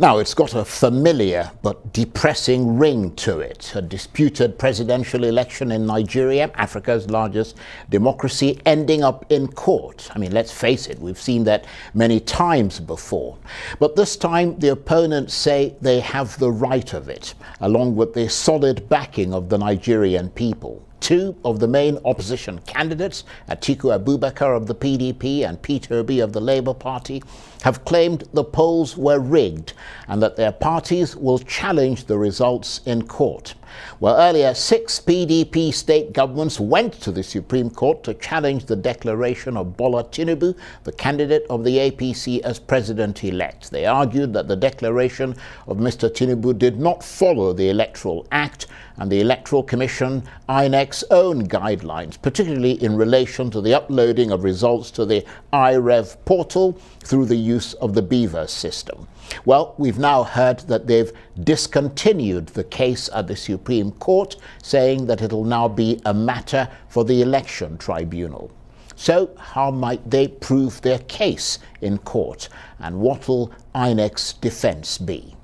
Now, it's got a familiar but depressing ring to it. A disputed presidential election in Nigeria, Africa's largest democracy, ending up in court. I mean, let's face it, we've seen that many times before. But this time, the opponents say they have the right of it, along with the solid backing of the Nigerian people. Two of the main opposition candidates, Atiku Abubakar of the PDP and Peter Obi of the Labour Party, have claimed the polls were rigged and that their parties will challenge the results in court. Well, earlier, 6 PDP state governments went to the Supreme Court to challenge the declaration of Bola Tinubu, the candidate of the APC, as president-elect. They argued that the declaration of Mr. Tinubu did not follow the Electoral Act and the Electoral Commission, INEC's own guidelines, particularly in relation to the uploading of results to the iRev portal through the use of the Beaver system. Well, we've now heard that they've discontinued the case at the Supreme Court, saying that it'll now be a matter for the Election Tribunal. So how might they prove their case in court, and what will INEC's defense be?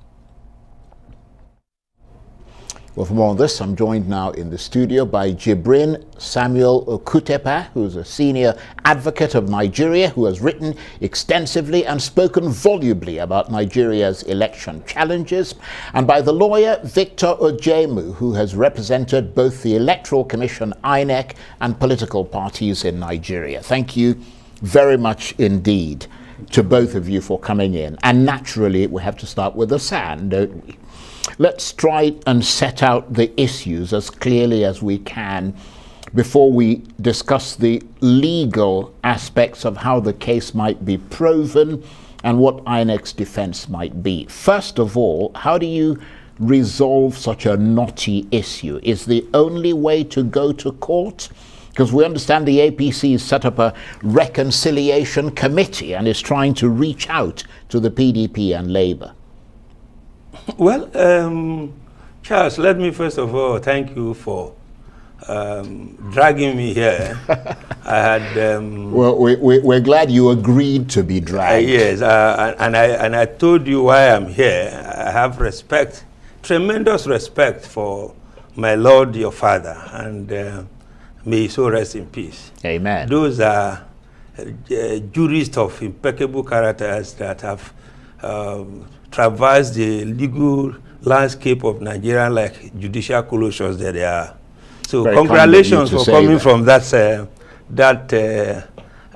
Well, for more on this, I'm joined now in the studio by Jibrin Samuel Okutepa, who's a senior advocate of Nigeria, who has written extensively and spoken volubly about Nigeria's election challenges, and by the lawyer Victor Odjemu, who has represented both the Electoral Commission, INEC, and political parties in Nigeria. Thank you very much indeed to both of you for coming in. And naturally, we have to start with the sand, don't we? Let's try and set out the issues as clearly as we can before we discuss the legal aspects of how the case might be proven and what INEC's defense might be. First of all, how do you resolve such a knotty issue? Is the only way to go to court? Because we understand the APC has set up a reconciliation committee and is trying to reach out to the PDP and Labour. Well, Charles, let me first of all thank you for dragging me here. I had well, we're glad you agreed to be dragged. Yes, and I told you why I'm here. I have respect, tremendous respect for my Lord, your father, and may he so rest in peace. Amen. Those are jurists of impeccable characters that have traverse the legal landscape of Nigeria like judicial colossus that they are. So very congratulations for coming from that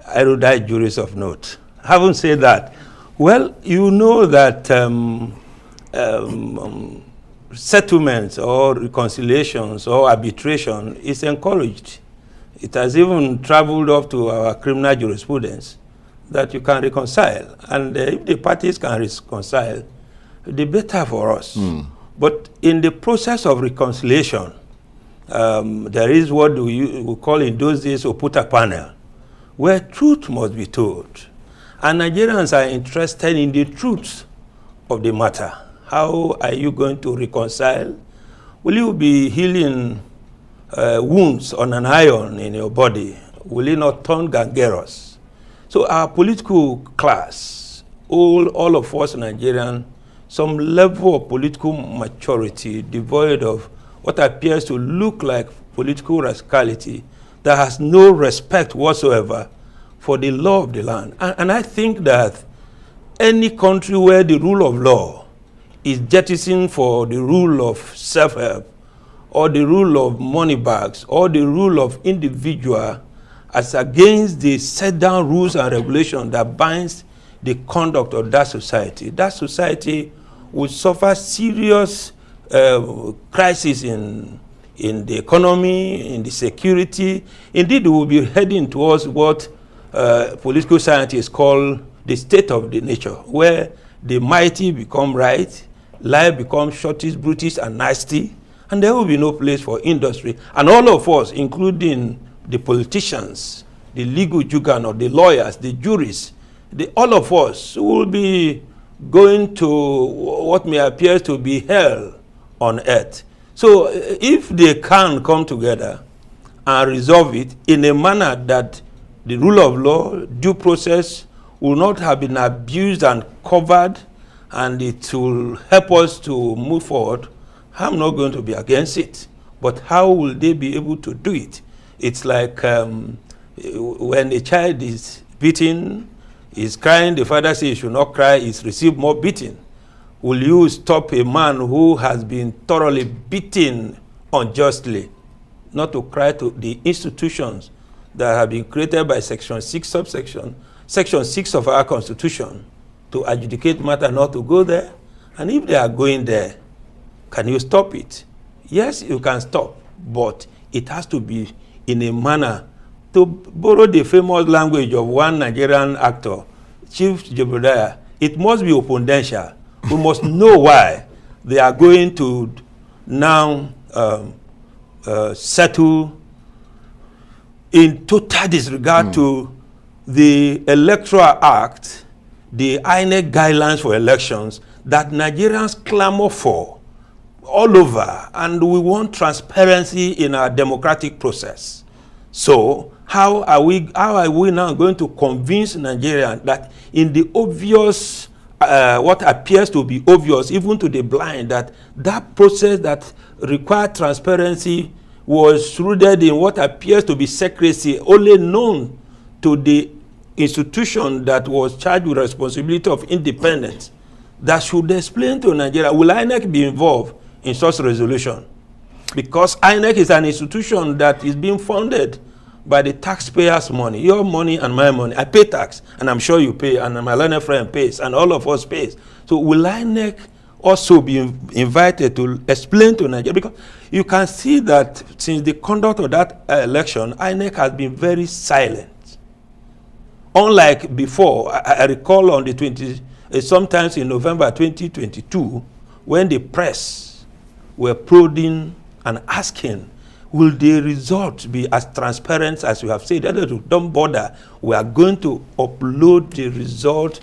erudite jurist of note. Having said that, well, you know that settlements or reconciliations or arbitration is encouraged. It has even traveled up to our criminal jurisprudence that you can reconcile. And if the parties can reconcile, the better for us. But in the process of reconciliation, there is what we call in those days Okutepa panel, where truth must be told. And Nigerians are interested in the truth of the matter. How are you going to reconcile? Will you be healing wounds on an iron in your body? Will it not turn gangrous? So our political class, all of us Nigerians, some level of political maturity, devoid of what appears to look like political rascality, that has no respect whatsoever for the law of the land. And I think that any country where the rule of law is jettisoned for the rule of self-help, or the rule of money bags, or the rule of individual, as against the set down rules and regulations that binds the conduct of that society would suffer serious crisis in the economy, in the security. Indeed, we will be heading towards what political scientists call the state of the nature, where the mighty become right, life becomes shortish, brutish, and nasty, and there will be no place for industry. And all of us, including the politicians, the legal juggernaut, the lawyers, the jurists, all of us will be going to what may appear to be hell on earth. So if they can come together and resolve it in a manner that the rule of law, due process, will not have been abused and covered, and it will help us to move forward, I'm not going to be against it. But how will they be able to do it? It's like when a child is beaten, is crying, the father says he should not cry, he's received more beating. Will you stop a man who has been thoroughly beaten unjustly not to cry to the institutions that have been created by Section 6 subsection, Section 6 of our Constitution, to adjudicate matter, not to go there? And if they are going there, can you stop it? Yes, you can stop, but it has to be in a manner, to borrow the famous language of one Nigerian actor, Chief Jebediah, it must be opundential. We must know why they are going to now settle in total disregard to the Electoral Act, the INEC guidelines for elections that Nigerians clamor for all over, and we want transparency in our democratic process. So how are we now going to convince Nigerians that in the obvious, what appears to be obvious, even to the blind, that that process that required transparency was rooted in what appears to be secrecy, only known to the institution that was charged with responsibility of independence, that should explain to Nigeria, will INEC be involved in such resolution? Because INEC is an institution that is being funded by the taxpayers' money, your money and my money. I pay tax, and I'm sure you pay, and my learned friend pays, and all of us pays. So will INEC also be invited to explain to Nigeria? Because you can see that since the conduct of that election, INEC has been very silent. Unlike before, I recall on the sometimes in November 2022, when the press were prodding and asking, will the results be as transparent as you have said? Don't bother. We are going to upload the result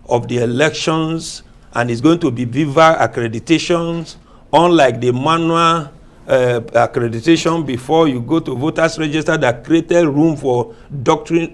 of the elections, and it's going to be Viva accreditations, unlike the manual accreditation before you go to voters register that created room for doctoring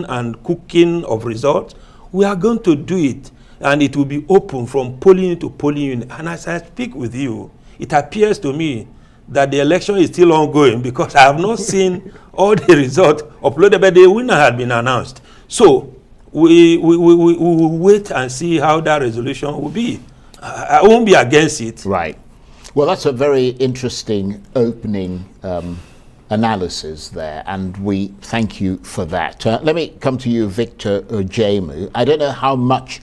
and cooking of results. We are going to do it, and it will be open from polling to polling unit. And as I speak with you, it appears to me that the election is still ongoing, because I have not seen all the results uploaded, but the winner had been announced. So we will wait and see how that resolution will be. I won't be against it. Right. Well, that's a very interesting opening analysis there, and we thank you for that. Let me come to you, Victor Odjemu. I don't know how much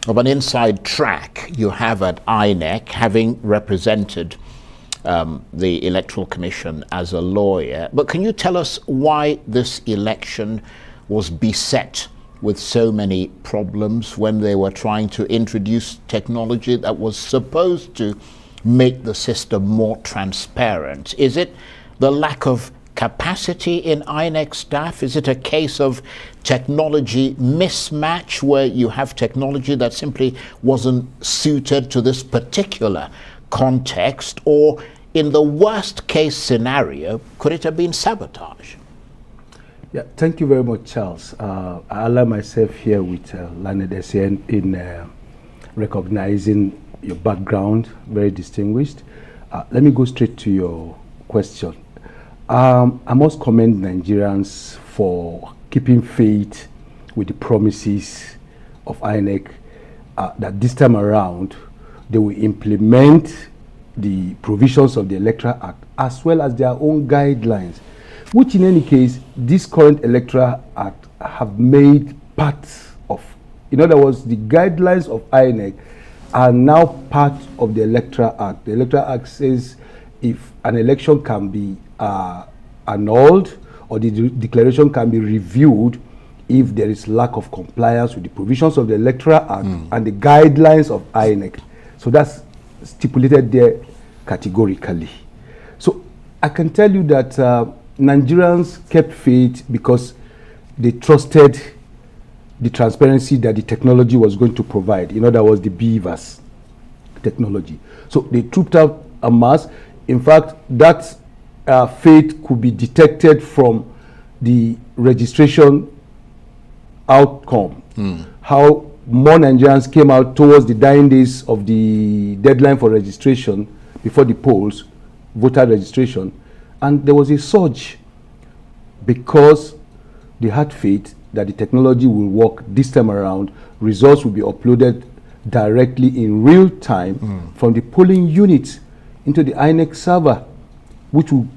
of an inside track you have at INEC, having represented the Electoral Commission as a lawyer, but can you tell us why this election was beset with so many problems when they were trying to introduce technology that was supposed to make the system more transparent? Is it the lack of capacity in INEC staff? Is it a case of technology mismatch, where you have technology that simply wasn't suited to this particular context? Or in the worst case scenario, could it have been sabotage? Yeah, thank you very much, Charles. I ally myself here with Learned SN in recognizing your background, very distinguished. Let me go straight to your question. I must commend Nigerians for keeping faith with the promises of INEC that this time around they will implement the provisions of the Electoral Act as well as their own guidelines, which in any case, this current Electoral Act have made part of. In other words, the guidelines of INEC are now part of the Electoral Act. The Electoral Act says if an election can be annulled, or the declaration can be reviewed if there is lack of compliance with the provisions of the Electoral Act and the guidelines of INEC. So that's stipulated there categorically. So I can tell you that Nigerians kept faith because they trusted the transparency that the technology was going to provide. In other words, the BVAS technology. So they trooped out en masse. In fact, that faith could be detected from the registration outcome. How more Nigerians came out towards the dying days of the deadline for registration before the polls, voter registration, and there was a surge because they had faith that the technology will work this time around. Results will be uploaded directly in real time from the polling units into the INEC server, which will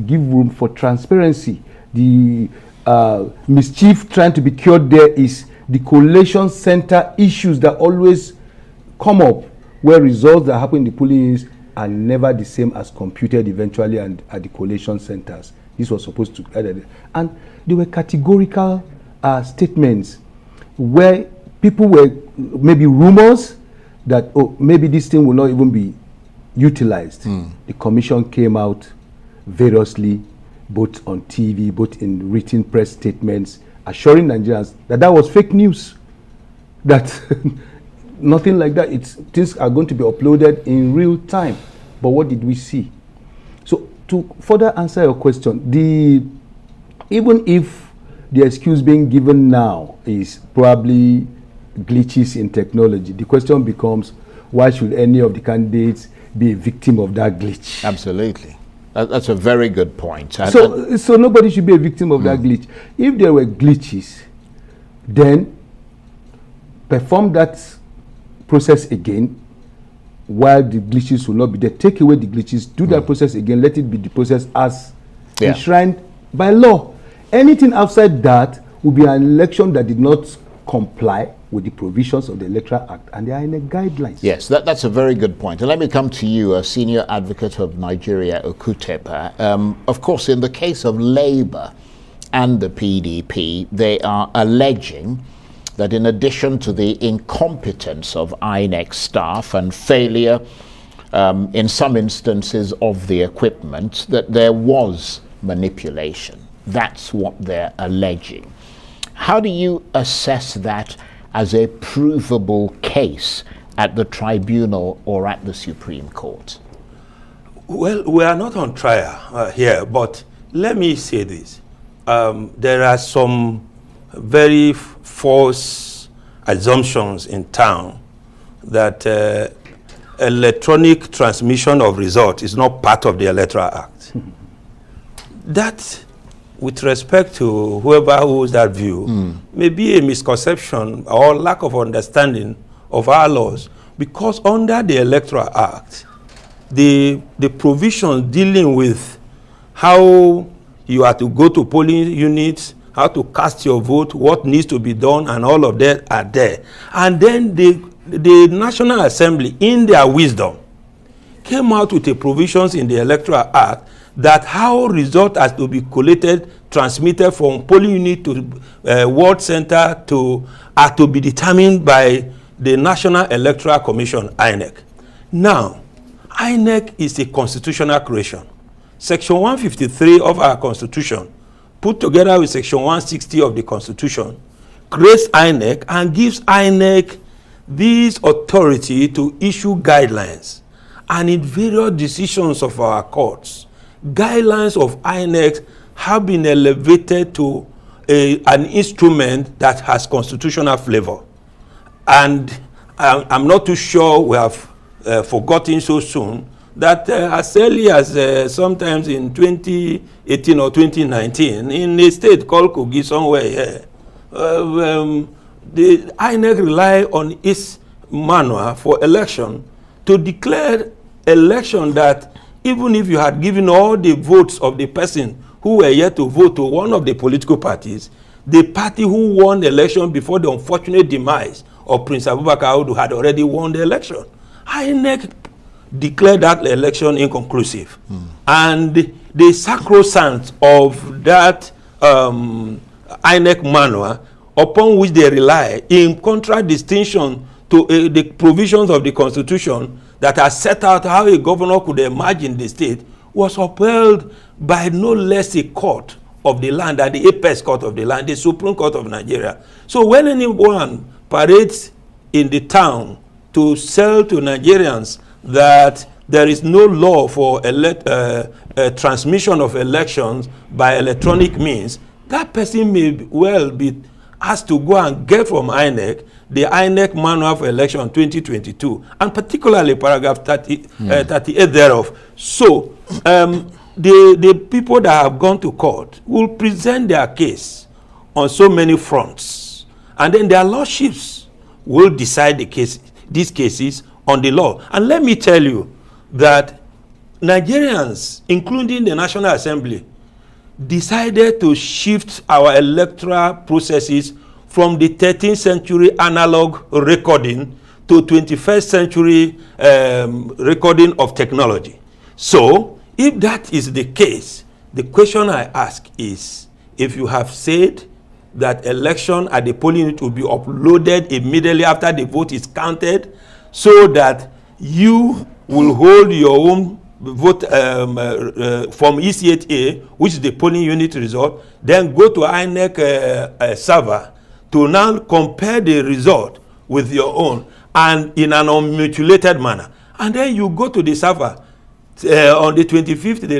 give room for transparency. The mischief trying to be cured there is the collation center issues that always come up, where results that happen in the polling units are never the same as computed eventually and at the collation centers. This was supposed to, and there were categorical statements where people were maybe rumors that, oh, maybe this thing will not even be utilized. The commission came out variously, both on TV, both in written press statements, assuring Nigerians that that was fake news, that nothing like that. Things are going to be uploaded in real time. But what did we see? So to further answer your question, even if the excuse being given now is probably glitches in technology, the question becomes, why should any of the candidates be a victim of that glitch? Absolutely. That's a very good point. So nobody should be a victim of that glitch. If there were glitches, then perform that process again while the glitches will not be there. Take away the glitches, do that process again, let it be the process as enshrined by law. Anything outside that will be an election that did not comply with the provisions of the Electoral Act and the INEC guidelines. Yes, that's a very good point. And let me come to you, a senior advocate of Nigeria, Okutepa. Of course, in the case of Labour and the PDP, they are alleging that in addition to the incompetence of INEC staff and failure, in some instances, of the equipment, that there was manipulation. That's what they're alleging. How do you assess that as a provable case at the tribunal or at the Supreme Court? Well, we are not on trial here, but let me say this. There are some very false assumptions in town that electronic transmission of results is not part of the Electoral Act. That, with respect to whoever holds that view, may be a misconception or lack of understanding of our laws, because under the Electoral Act, the provisions dealing with how you are to go to polling units, how to cast your vote, what needs to be done, and all of that are there. And then the National Assembly, in their wisdom, came out with the provisions in the Electoral Act that how results are to be collated, transmitted from polling unit to ward center are to be determined by the National Electoral Commission, INEC. Now, INEC is a constitutional creation. Section 153 of our Constitution, put together with Section 160 of the Constitution, creates INEC and gives INEC this authority to issue guidelines. And in various decisions of our courts, guidelines of INEC have been elevated to an instrument that has constitutional flavor. And I'm not too sure we have forgotten so soon that as early as sometimes in 2018 or 2019, in a state called Kogi somewhere here, the INEC rely on its manual for election to declare election that even if you had given all the votes of the person who were yet to vote to one of the political parties, the party who won the election before the unfortunate demise of Prince Abubakar Audu had already won the election. INEC declared that election inconclusive. And the sacrosanct of that INEC manual, upon which they rely, in contradistinction to the provisions of the Constitution that are set out how a governor could emerge in the state, was upheld by no less a court of the land, than the apex court of the land, the Supreme Court of Nigeria. So when anyone parades in the town to sell to Nigerians that there is no law for transmission of elections by electronic means, that person may well be has to go and get from INEC the INEC Manual for Election 2022, and particularly paragraph 38 thereof. So the people that have gone to court will present their case on so many fronts, and then their lordships will decide these cases on the law. And let me tell you that Nigerians, including the National Assembly, decided to shift our electoral processes from the 13th century analog recording to 21st century recording of technology. So, if that is the case, the question I ask is, if you have said that election at the polling unit will be uploaded immediately after the vote is counted, so that you will hold your own vote from EC8A, which is the polling unit result, then go to INEC server to now compare the result with your own, and in an unmutilated manner. And then you go to the server. On the 25th, the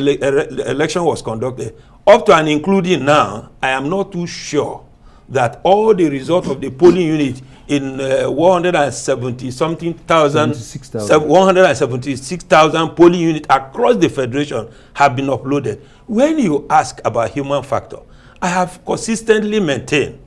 election was conducted. Up to and including now, I am not too sure that all the results of the polling unit in 176,000 polling units across the federation have been uploaded. When you ask about human factor, I have consistently maintained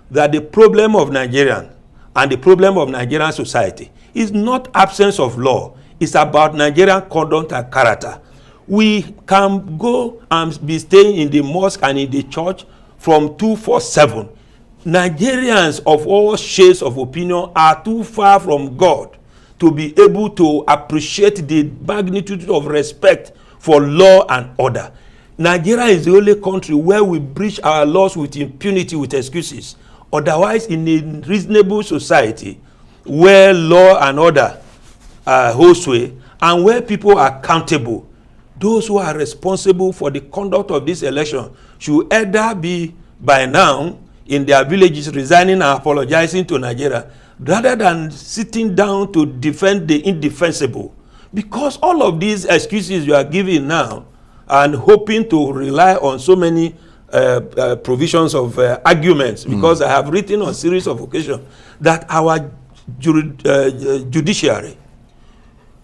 that the problem of Nigerian and the problem of Nigerian society is not absence of law. It's about Nigerian conduct and character. We can go and be staying in the mosque and in the church from 247. Nigerians of all shades of opinion are too far from God to be able to appreciate the magnitude of respect for law and order. Nigeria is the only country where we breach our laws with impunity, with excuses. Otherwise, in a reasonable society where law and order hold sway, and where people are accountable, those who are responsible for the conduct of this election should either be by now in their villages resigning and apologizing to Nigeria, rather than sitting down to defend the indefensible. Because all of these excuses you are giving now and hoping to rely on so many provisions of arguments, because I have written on a series of occasions that our judiciary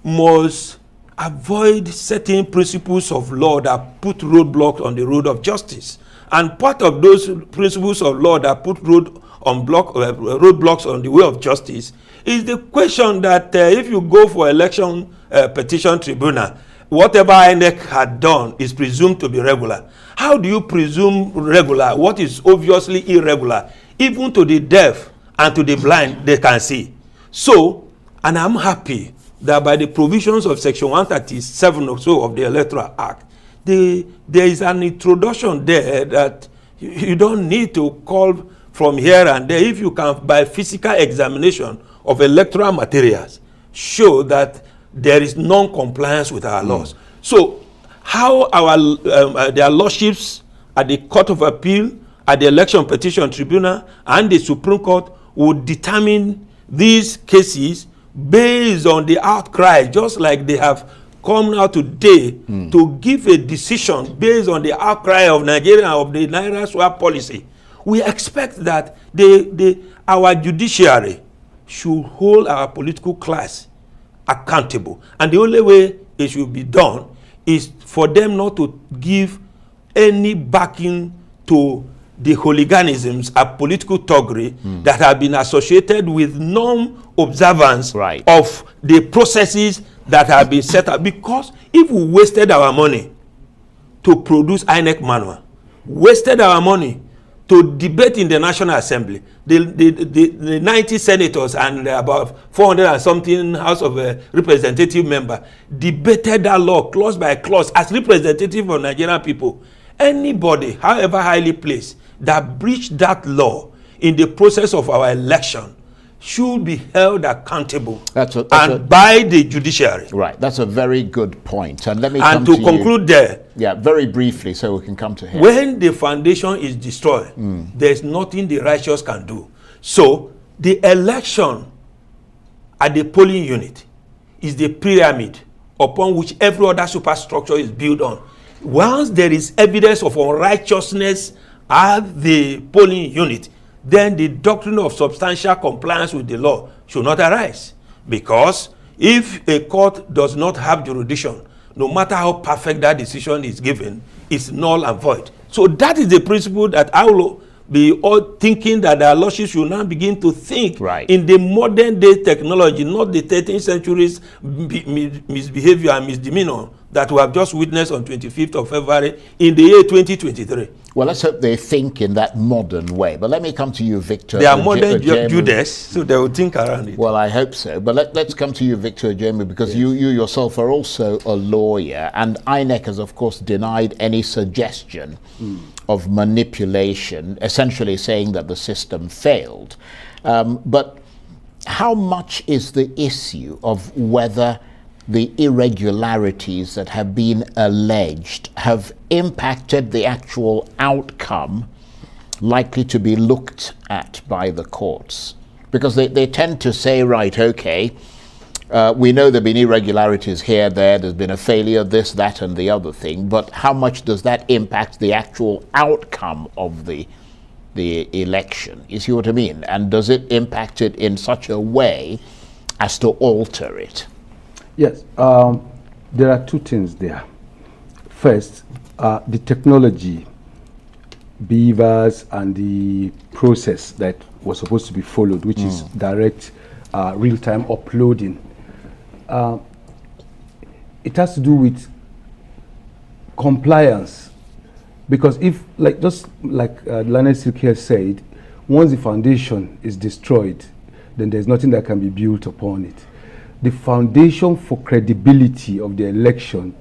must avoid certain principles of law that put roadblocks on the road of justice. And part of those principles of law that put roadblocks on the way of justice is the question that if you go for election petition tribunal, whatever INEC had done is presumed to be regular. How do you presume regular what is obviously irregular? Even to the deaf and to the blind, they can see. So, and I'm happy that by the provisions of Section 137 or so of the Electoral Act, there is an introduction there that you don't need to call from here and there. If you can, by physical examination of electoral materials, show that there is non-compliance with our laws. So, how our their lordships at the Court of Appeal, at the Election Petition Tribunal, and the Supreme Court would determine these cases based on the outcry, just like they have come out today to give a decision based on the outcry of Nigeria, of the Naira swap policy. We expect that our judiciary should hold our political class accountable. And the only way it should be done is for them not to give any backing to the hooliganisms and political thuggery that have been associated with non-observance of the processes that have been set up. Because if we wasted our money to produce INEC manual, wasted our money to debate in the National Assembly, the 90 senators and about 400 and something House of Representative members debated that law clause by clause as representative of Nigerian people. Anybody, however highly placed, that breached that law in the process of our election should be held accountable by the judiciary. Right, that's a very good point. And let me conclude there. Yeah, very briefly, so we can come to him. When the foundation is destroyed, there's nothing the righteous can do. So the election at the polling unit is the pyramid upon which every other superstructure is built on. Once there is evidence of unrighteousness at the polling unit, then the doctrine of substantial compliance with the law should not arise. Because if a court does not have jurisdiction, no matter how perfect that decision is given, it's null and void. So that is the principle that I will be all thinking that our lordship should now begin to think in the modern day technology, not the 13th century's misbehavior and misdemeanor that we have just witnessed on 25th of February in the year 2023. Well, let's hope they think in that modern way. But let me come to you, Victor. They are modern Judas, so they will think around it. Well, I hope so. But let's come to you, Victor Odjemu, because you yourself are also a lawyer. And INEC has, of course, denied any suggestion of manipulation, essentially saying that the system failed. But how much is the issue of whether the irregularities that have been alleged have impacted the actual outcome likely to be looked at by the courts? Because they tend to say, right, okay, we know there have been irregularities here, there's been a failure, this, that, and the other thing, but how much does that impact the actual outcome of the election? You see what I mean? And does it impact it in such a way as to alter it? Yes, there are two things there. First, the technology, beavers, and the process that was supposed to be followed, which is direct real-time uploading. It has to do with compliance, because if, just like Learned Silk here said, once the foundation is destroyed, then there's nothing that can be built upon it. The foundation for credibility of the election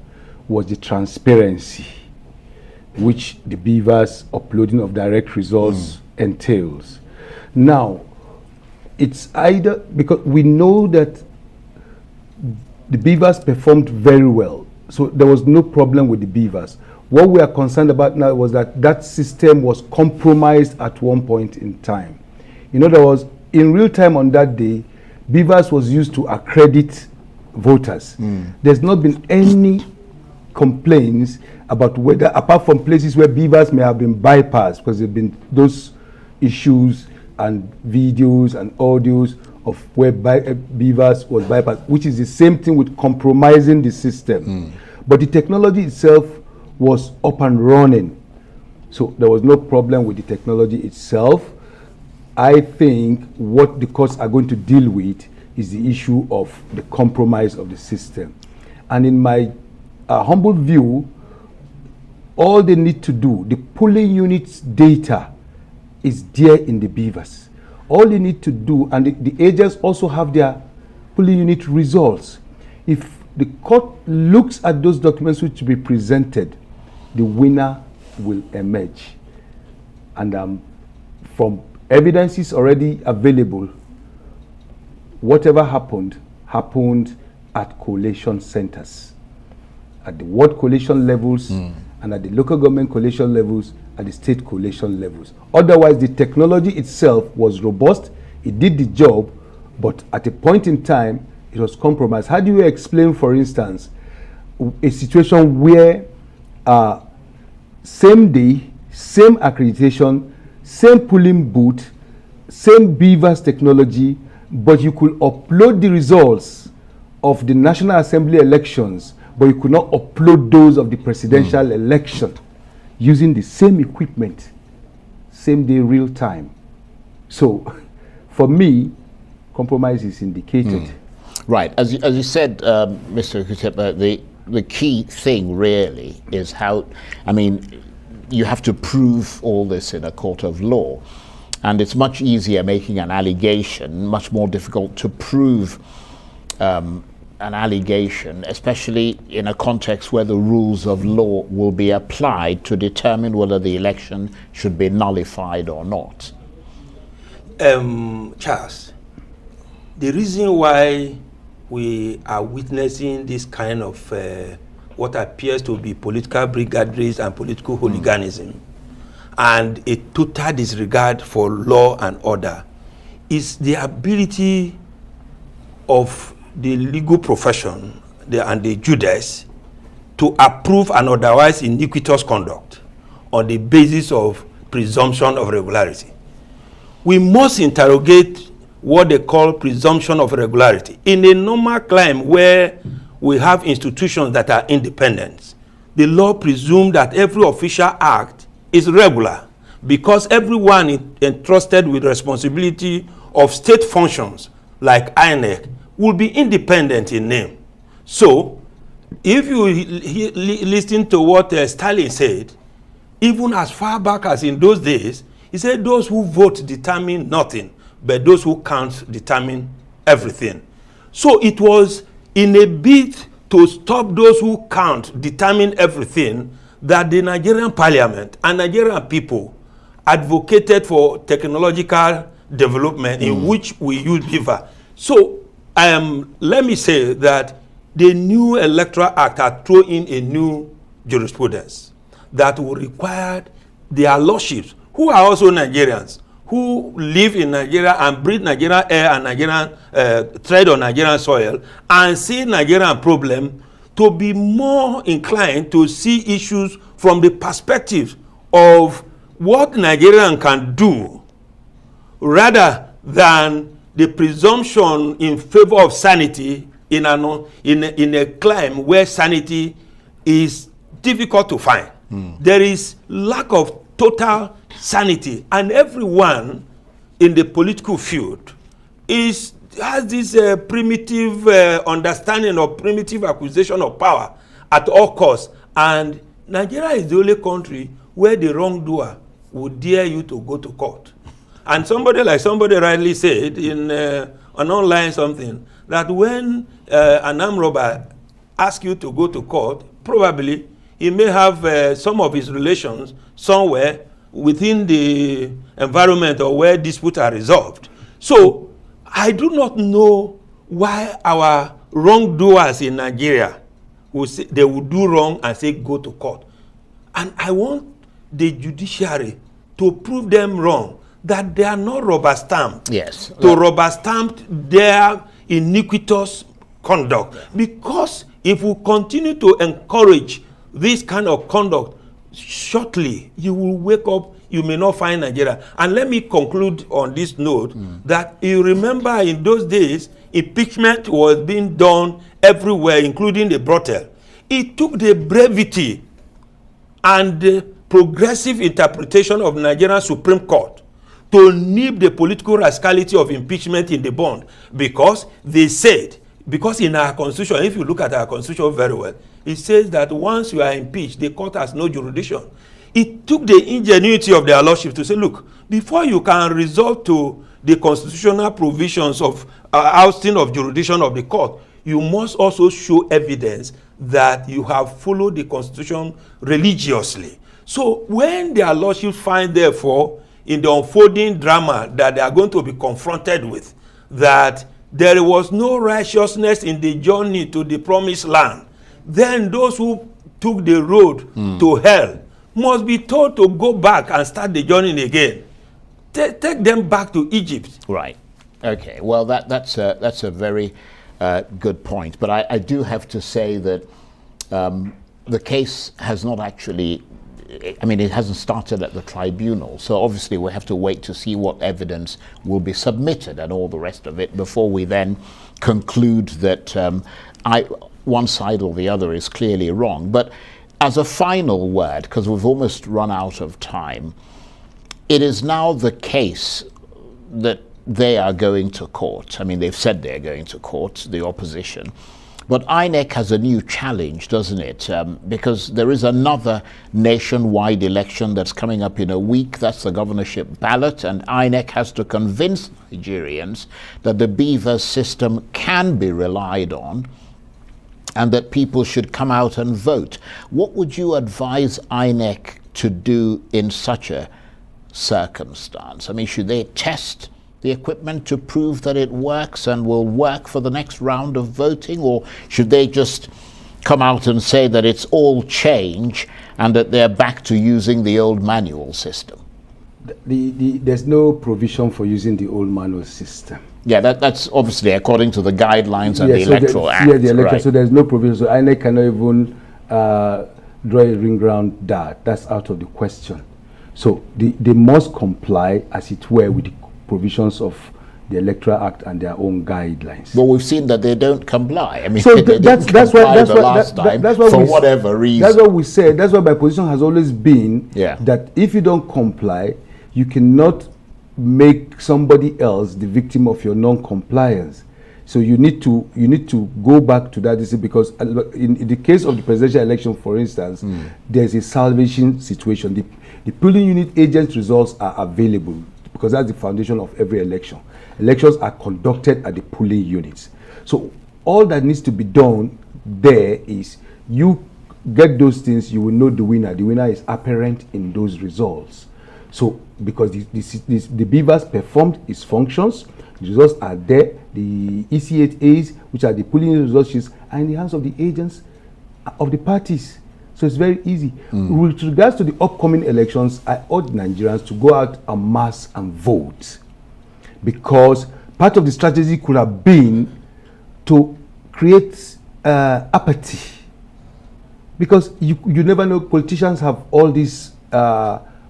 was the transparency, which the beavers uploading of direct results entails. Now, it's either because we know that the beavers performed very well, so there was no problem with the beavers. What we are concerned about now was that that system was compromised at one point in time. In other words, in real time on that day, beavers was used to accredit voters. There's not been any complaints about whether, apart from places where beavers may have been bypassed, because there have been those issues and videos and audios of where beavers was bypassed, which is the same thing with compromising the system. But the technology itself was up and running, so there was no problem with the technology itself. I think what the courts are going to deal with is the issue of the compromise of the system. And in my humble view, all they need to do, the polling units data is there in the beavers. All they need to do, and the agents also have their polling unit results. If the court looks at those documents which will be presented, the winner will emerge. And from evidences already available, whatever happened at collation centers, at the ward collation levels, and at the local government collation levels, at the state collation levels. Otherwise, the technology itself was robust, it did the job, but at a point in time, it was compromised. How do you explain, for instance, a situation where same day, same accreditation, same polling booth, same beavers technology, but you could upload the results of the National Assembly elections, but you could not upload those of the presidential election using the same equipment, same day, real time? So, for me, compromise is indicated. Right. As you said, Mr. Okutepa, the key thing really is how, I mean, you have to prove all this in a court of law. And it's much easier making an allegation, much more difficult to prove an allegation, especially in a context where the rules of law will be applied to determine whether the election should be nullified or not. Charles, the reason why we are witnessing this kind of what appears to be political brigadries and political hooliganism and a total disregard for law and order is the ability of the legal profession and the Judas to approve an otherwise iniquitous conduct on the basis of presumption of regularity. we must interrogate what they call presumption of regularity. In a normal climate where we have institutions that are independent, the law presumes that every official act is regular because everyone is entrusted with responsibility of state functions like INEC will be independent in name. So, if you listen to what Stalin said, even as far back as in those days, he said those who vote determine nothing, but those who count determine everything. So it was in a bid to stop those who count determine everything that the Nigerian parliament and Nigerian people advocated for technological development in which we use beaver. So let me say that the new Electoral Act had thrown in a new jurisprudence that will require their lordships, who are also Nigerians, who live in Nigeria and breathe Nigerian air and Nigerian tread on Nigerian soil and see Nigerian problem, to be more inclined to see issues from the perspective of what Nigerian can do rather than the presumption in favor of sanity in a climate where sanity is difficult to find. There is lack of total sanity, and everyone in the political field has this primitive understanding of primitive acquisition of power at all costs. And Nigeria is the only country where the wrongdoer would dare you to go to court. And somebody rightly said in an online something that when an armed robber asks you to go to court, probably he may have some of his relations somewhere within the environment or where disputes are resolved. So I do not know why our wrongdoers in Nigeria will say they will do wrong and say go to court. And I want the judiciary to prove them wrong, that they are not rubber stamped. Yes. To rubber stamp their iniquitous conduct. Because if we continue to encourage this kind of conduct, shortly you will wake up, you may not find Nigeria. And let me conclude on this note that you remember in those days, impeachment was being done everywhere, including the brothel. It took the brevity and the progressive interpretation of Nigerian Supreme Court to nip the political rascality of impeachment in the bond, because they said, because in our constitution, if you look at our constitution very well, it says that once you are impeached, the court has no jurisdiction. It took the ingenuity of their lordship to say, look, before you can resort to the constitutional provisions of ousting of jurisdiction of the court, you must also show evidence that you have followed the constitution religiously. So when their lordship find, therefore, in the unfolding drama that they are going to be confronted with, that there was no righteousness in the journey to the promised land, then those who took the road to hell must be told to go back and start the journey again. Take them back to Egypt. Right. Okay. Well, that's a very good point. But I do have to say that the case has not actually, I mean, it hasn't started at the tribunal. So obviously we have to wait to see what evidence will be submitted and all the rest of it before we then conclude that one side or the other is clearly wrong. But as a final word, because we've almost run out of time, it is now the case that they are going to court. I mean, they've said they're going to court, the opposition. But INEC has a new challenge, doesn't it? Because there is another nationwide election that's coming up in a week. That's the governorship ballot. And INEC has to convince Nigerians that the beaver system can be relied on and that people should come out and vote. What would you advise INEC to do in such a circumstance? I mean, should they test the equipment to prove that it works and will work for the next round of voting, or should they just come out and say that it's all change and that they're back to using the old manual system? There's no provision for using the old manual system. Yeah, that's obviously according to the guidelines and the Electoral Act. Yeah, the electoral. Right. So there's no provision. So INEC cannot even draw a ring around that. That's out of the question. So they must comply, as it were, with the provisions of the Electoral Act and their own guidelines. Well, we've seen that they don't comply. I mean, so that's why for whatever reason. That's what we said. That's why my position has always been that if you don't comply, you cannot make somebody else the victim of your non-compliance. So you need to go back to that issue, because in the case of the presidential election, for instance, there's a salvation situation. The polling unit agents' results are available because that's the foundation of every election. Elections are conducted at the polling units. So all that needs to be done there is you get those things, you will know the winner. The winner is apparent in those results. So because the beavers performed its functions, the results are there. The EC8As, which are the polling results, are in the hands of the agents of the parties. So it's very easy. With regards to the upcoming elections, I urge Nigerians to go out en masse and vote, because part of the strategy could have been to create apathy, because you never know. Politicians have all these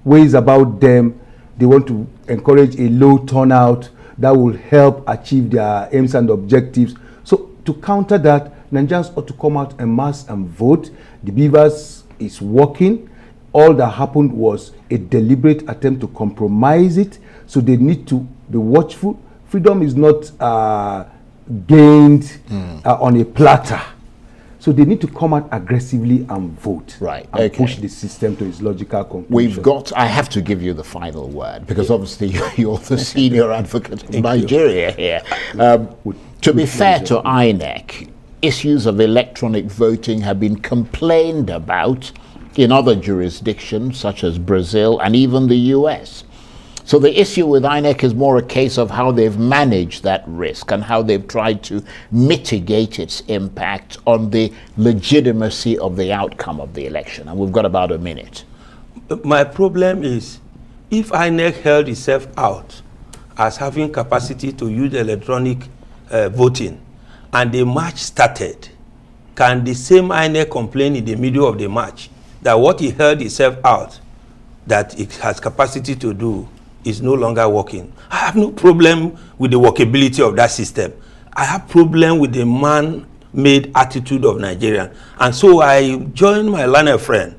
ways about them. They want to encourage a low turnout that will help achieve their aims and objectives. So to counter that, Nigerians ought to come out en masse and vote. The beavers is working. All that happened was a deliberate attempt to compromise it. So they need to be watchful. Freedom is not gained on a platter. So they need to come out aggressively and vote, and push the system to its logical conclusion. I have to give you the final word, because obviously you're the senior advocate of Nigeria here. To be fair to INEC, issues of electronic voting have been complained about in other jurisdictions, such as Brazil and even the US. So the issue with INEC is more a case of how they've managed that risk and how they've tried to mitigate its impact on the legitimacy of the outcome of the election. And we've got about a minute. My problem is, if INEC held itself out as having capacity to use electronic voting, and the march started, can the same INEC complain in the middle of the march that what it held itself out, that it has capacity to do, is no longer working? I have no problem with the workability of that system. I have problem with the man-made attitude of Nigerians. And so I join my learner friend.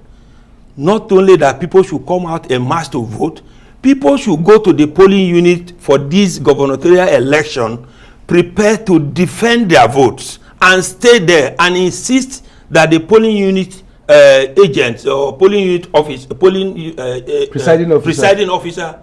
Not only that people should come out en masse to vote, people should go to the polling unit for this gubernatorial election prepared to defend their votes and stay there and insist that the polling unit agents or polling unit office, presiding officer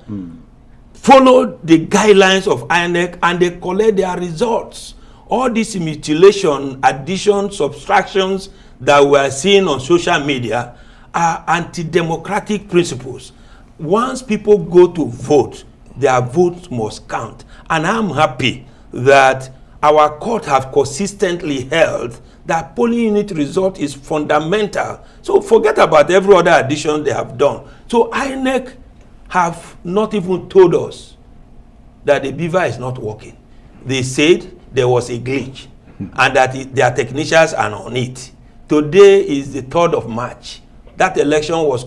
follow the guidelines of INEC and they collect their results. All these mutilation, addition, subtractions that we are seeing on social media are anti-democratic principles. Once people go to vote, their votes must count. And I'm happy that our court have consistently held that polling unit result is fundamental. So forget about every other addition they have done. So INEC have not even told us that the beaver is not working. They said there was a glitch and that their technicians are on it. Today is the 3rd of March. That election was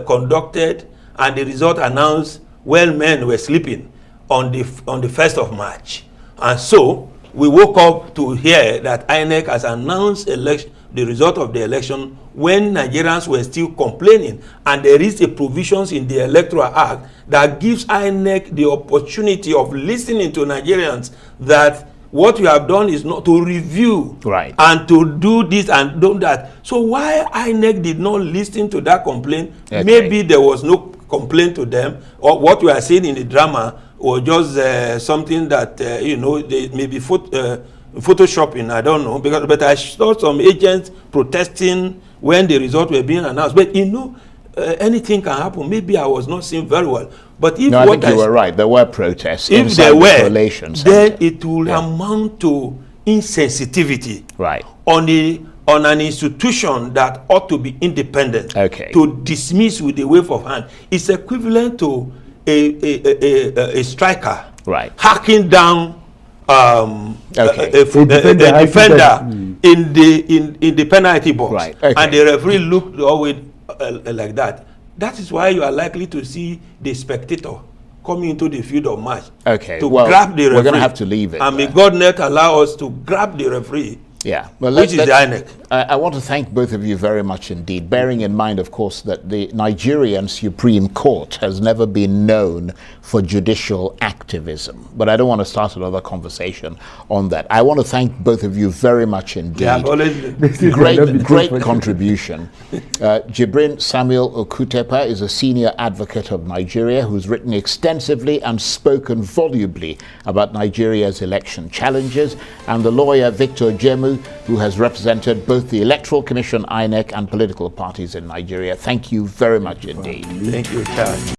conducted and the result announced while men were sleeping on the 1st of March. And so we woke up to hear that INEC has announced the result of the election when Nigerians were still complaining. And there is a provisions in the Electoral Act that gives INEC the opportunity of listening to Nigerians, that what you have done is not to review and to do this and do that. So why INEC did not listen to that complaint? Maybe there was no complaint to them, or what we are seeing in the drama or just something that, they may be photoshopping, I don't know. But I saw some agents protesting when the results were being announced. But anything can happen. Maybe I was not seeing very well. But if I think you were right. There were protests. If there were, then it will amount to insensitivity on an institution that ought to be independent. To dismiss with a wave of hand. It's equivalent to a striker hacking down a defender in the penalty box, and the referee looked always like that. That is why you are likely to see the spectator coming into the field of match. Okay, To well, grab the referee. we're going to have to leave it And may there. God not allow us to grab the referee. Yeah, well, Which is the INEC. I want to thank both of you very much indeed, bearing in mind, of course, that the Nigerian Supreme Court has never been known for judicial activism. But I don't want to start another conversation on that. I want to thank both of you very much indeed. They have always Great contribution. Jibrin Samuel Okutepa is a senior advocate of Nigeria who's written extensively and spoken volubly about Nigeria's election challenges, and the lawyer Victor Odjemu, who has represented both the Electoral Commission, INEC, and political parties in Nigeria. Thank you very much indeed. Thank you, Charles.